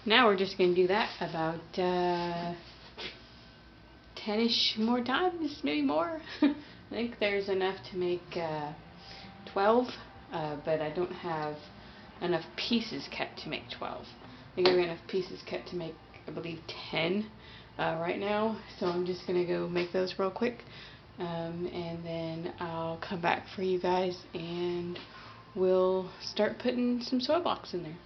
Now we're just going to do that about 10-ish more times, maybe more. I think there's enough to make 12, but I don't have enough pieces cut to make 12. I think I've got enough pieces cut to make, I believe, 10 right now, so I'm just going to go make those real quick, and then I'll come back for you guys and we'll start putting some soil blocks in there.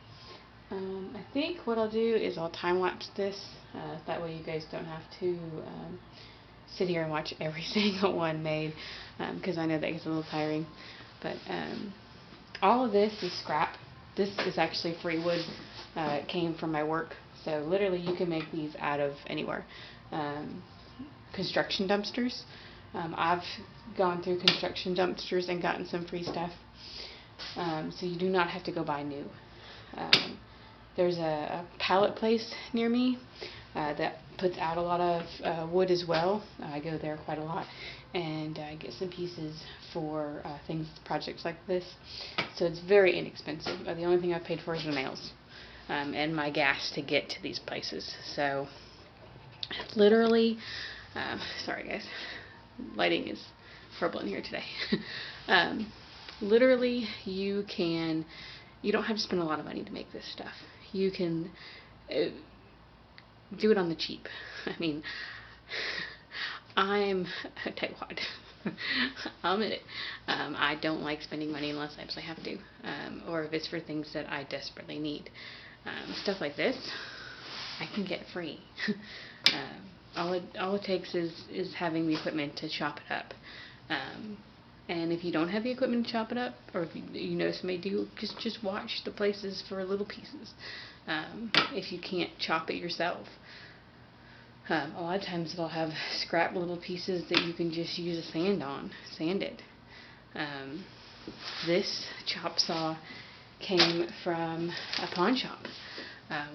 I think what I'll do is I'll time-lapse this, that way you guys don't have to sit here and watch every single one made, because I know that gets a little tiring. But all of this is scrap. This is actually free wood. It came from my work, so literally you can make these out of anywhere. Construction dumpsters. I've gone through construction dumpsters and gotten some free stuff, so you do not have to go buy new. There's a pallet place near me that puts out a lot of wood as well. I go there quite a lot, and I get some pieces for projects like this. So it's very inexpensive. The only thing I've paid for is the nails and my gas to get to these places. So literally, sorry guys, lighting is horrible in here today. Literally, you don't have to spend a lot of money to make this stuff. You can do it on the cheap. I mean, I'm a tightwad. I'll admit it. I don't like spending money unless I absolutely have to, or if it's for things that I desperately need. Stuff like this, I can get free. All it takes is having the equipment to chop it up. And if you don't have the equipment to chop it up, or if you know somebody do, just watch the places for little pieces. If you can't chop it yourself, a lot of times they'll have scrap little pieces that you can just use a sand it. This chop saw came from a pawn shop.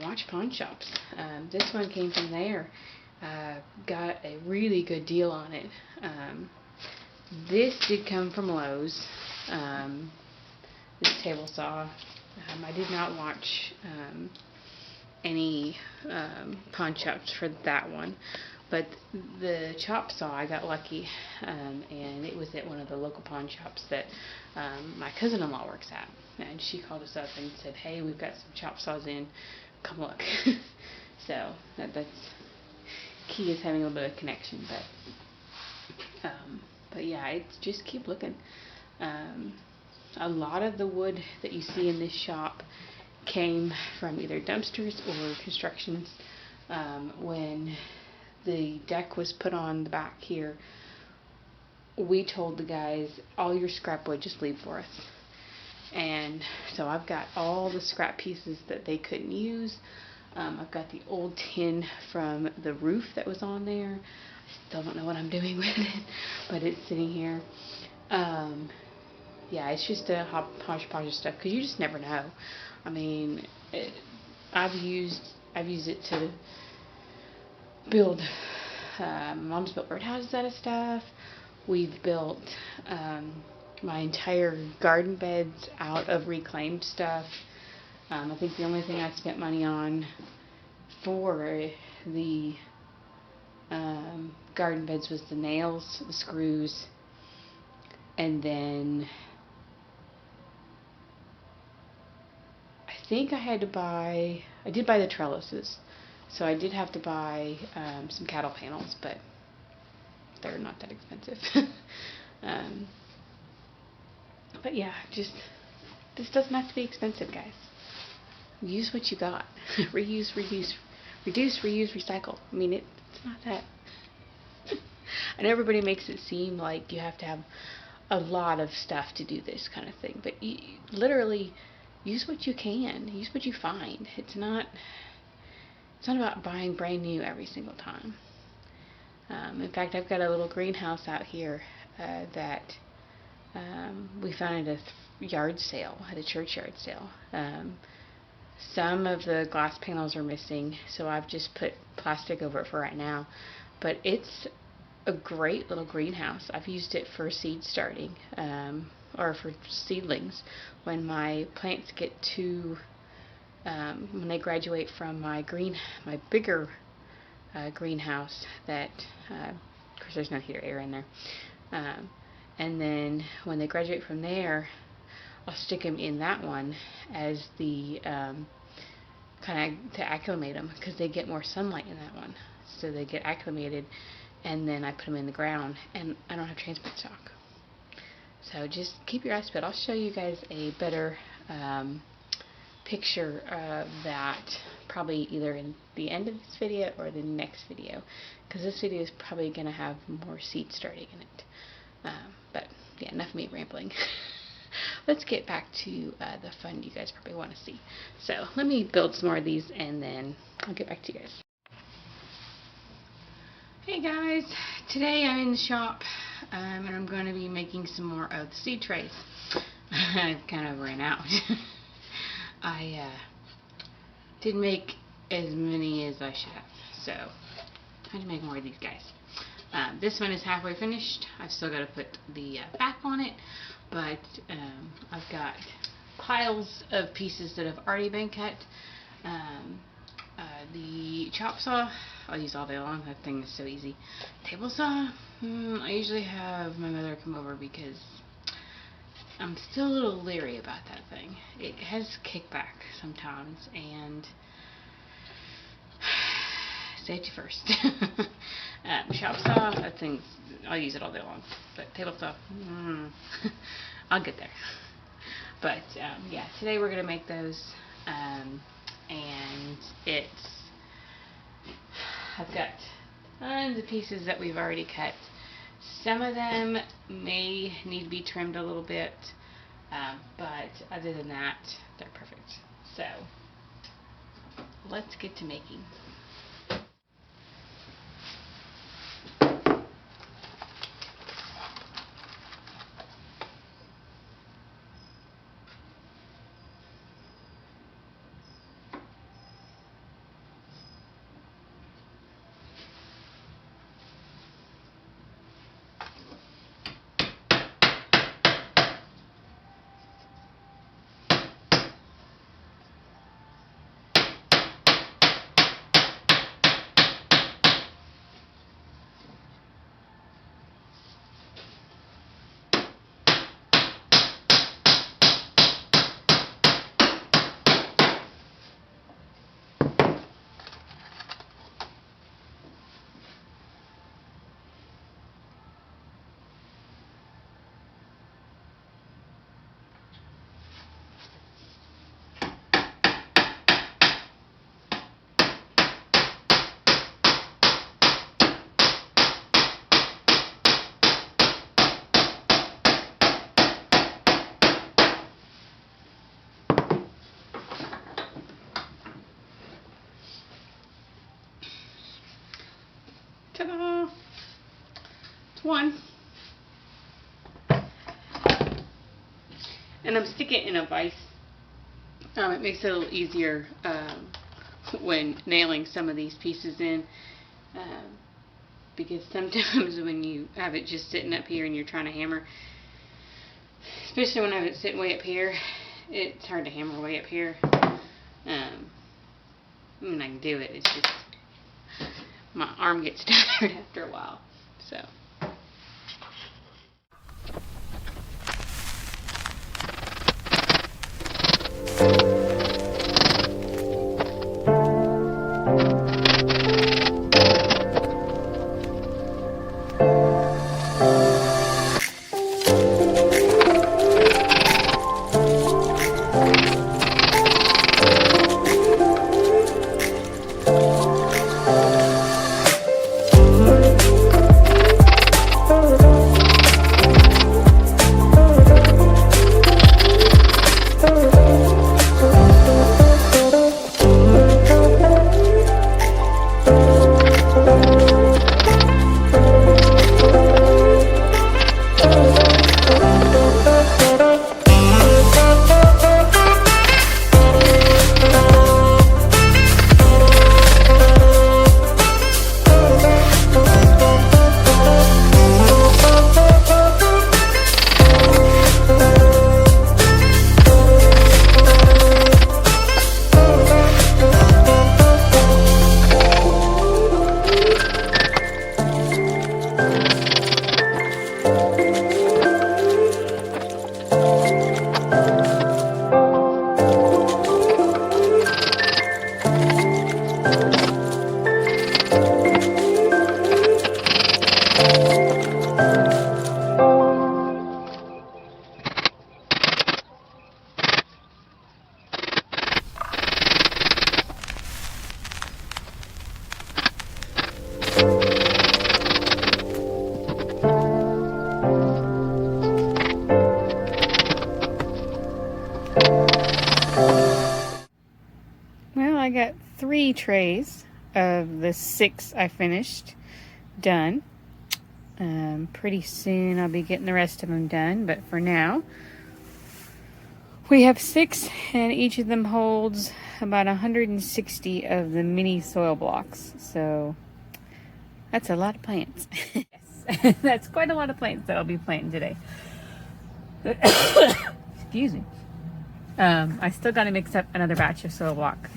Watch pawn shops. This one came from there. Got a really good deal on it. This did come from Lowe's, this table saw. I did not watch any pawn shops for that one, but the chop saw, I got lucky, and it was at one of the local pawn shops that my cousin-in-law works at, and she called us up and said, hey, we've got some chop saws in, come look. So that's key, is having a little bit of connection, but yeah, it's just keep looking. A lot of the wood that you see in this shop came from either dumpsters or constructions. When the deck was put on the back here, we told the guys, all your scrap wood, just leave for us. And so I've got all the scrap pieces that they couldn't use. I've got the old tin from the roof that was on there. I still don't know what I'm doing with it, but it's sitting here. Yeah, it's just a hodgepodge of stuff, because you just never know. I mean, I've used it to build. Mom's built birdhouses out of stuff. We've built my entire garden beds out of reclaimed stuff. I think the only thing I spent money on for the garden beds was the nails, the screws, and then I think I did buy the trellises, so I did have to buy some cattle panels, but they're not that expensive. But yeah, this doesn't have to be expensive, guys. Use what you got. Reuse, reduce, reuse, recycle. I mean, it's not that. And everybody makes it seem like you have to have a lot of stuff to do this kind of thing, but literally use what you can. Use what you find. It's not about buying brand new every single time. In fact, I've got a little greenhouse out here that we found at a yard sale, at a church yard sale. Some of the glass panels are missing, so I've just put plastic over it for right now. But it's a great little greenhouse. I've used it for seed starting, or for seedlings. When my plants get too when they graduate from my bigger greenhouse that, of course there's no heater air in there, and then when they graduate from there, I'll stick them in that one as the kind of to acclimate them, because they get more sunlight in that one, so they get acclimated, and then I put them in the ground, and I don't have transplant stock. So just keep your eyes peeled. I'll show you guys a better picture of that probably either in the end of this video or the next video, because this video is probably going to have more seeds starting in it. But yeah, enough of me rambling. Let's get back to the fun you guys probably want to see. So let me build some more of these and then I'll get back to you guys. Hey guys, today I'm in the shop and I'm going to be making some more of the seed trays. I've kind of ran out. I didn't make as many as I should have, so I had to make more of these guys. This one is halfway finished. I've still got to put the back on it, but I've got piles of pieces that have already been cut. The chop saw, I'll use all day long. That thing is so easy. Table saw, I usually have my mother come over because I'm still a little leery about that thing. It has kickback sometimes, and safety first. Chop saw, that thing, I'll use it all day long. But table saw, I'll get there. But yeah, today we're going to make those, and I've got tons of pieces that we've already cut. Some of them may need to be trimmed a little bit, but other than that, they're perfect. So let's get to making. Ta-da! It's one. And I'm sticking it in a vise. It makes it a little easier when nailing some of these pieces in. Because sometimes when you have it just sitting up here and you're trying to hammer, especially when I have it sitting way up here, it's hard to hammer way up here. I mean, I can do it, it's just my arm gets tired after a while. So I got 3 trays of the 6 I finished done. Pretty soon I'll be getting the rest of them done, but for now we have 6, and each of them holds about 160 of the mini soil blocks. So that's a lot of plants. Yes, that's quite a lot of plants that I'll be planting today. Excuse me. I still got to mix up another batch of soil block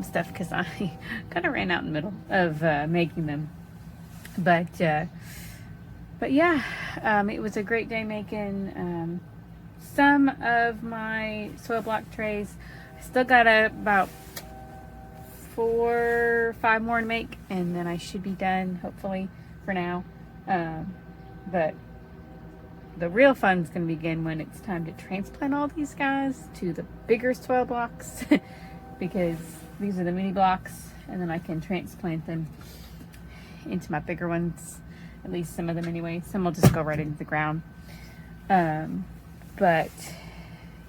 stuff because I kind of ran out in the middle of making them. But yeah, it was a great day making some of my soil block trays. I still got about 4 or 5 more to make, and then I should be done, hopefully, for now. But the real fun's going to begin when it's time to transplant all these guys to the bigger soil blocks because these are the mini blocks, and then I can transplant them into my bigger ones, at least some of them anyway. Some will just go right into the ground. But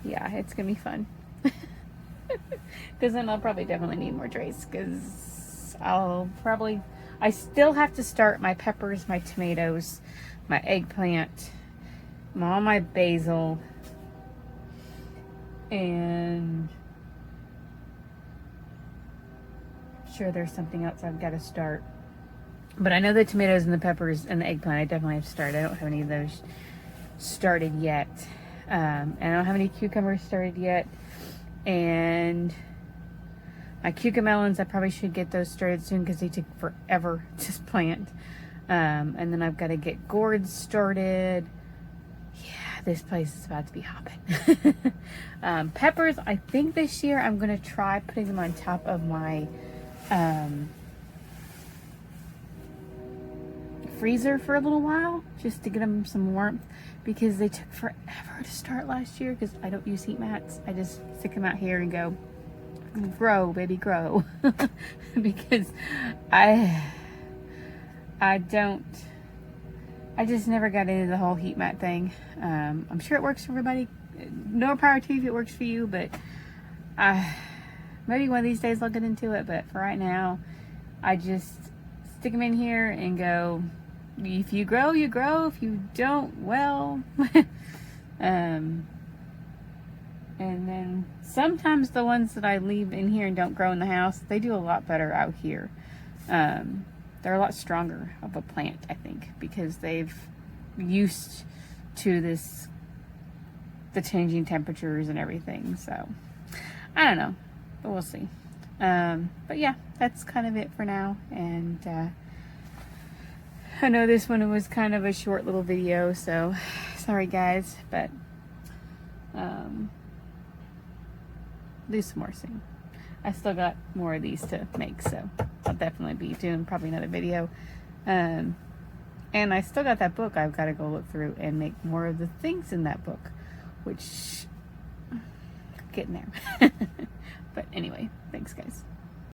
yeah, it's gonna be fun. Because then I'll probably definitely need more trays, because I still have to start my peppers, my tomatoes, my eggplant, all my basil, and I'm sure there's something else I've got to start. But I know the tomatoes and the peppers and the eggplant I definitely have to start. I don't have any of those started yet. And I don't have any cucumbers started yet. And my cucamelons, I probably should get those started soon because they take forever to plant. And then I've got to get gourds started. Yeah, this place is about to be hopping. Peppers, I think this year I'm going to try putting them on top of my freezer for a little while, just to get them some warmth, because they took forever to start last year because I don't use heat mats. I just stick them out here and go, grow baby grow. Because I just never got into the whole heat mat thing. I'm sure it works for everybody. No power to you if it works for you, but maybe one of these days I'll get into it. But for right now, I just stick them in here and go, if you grow, you grow. If you don't, well. And then sometimes the ones that I leave in here and don't grow in the house, they do a lot better out here. They're a lot stronger of a plant, I think, because they've used to the changing temperatures and everything. So I don't know, but we'll see. But yeah, that's kind of it for now. And I know this one was kind of a short little video, so sorry guys, but do some more soon. I still got more of these to make, so I'll definitely be doing probably another video. And I still got that book I've got to go look through and make more of the things in that book, which getting there. But anyway, thanks guys.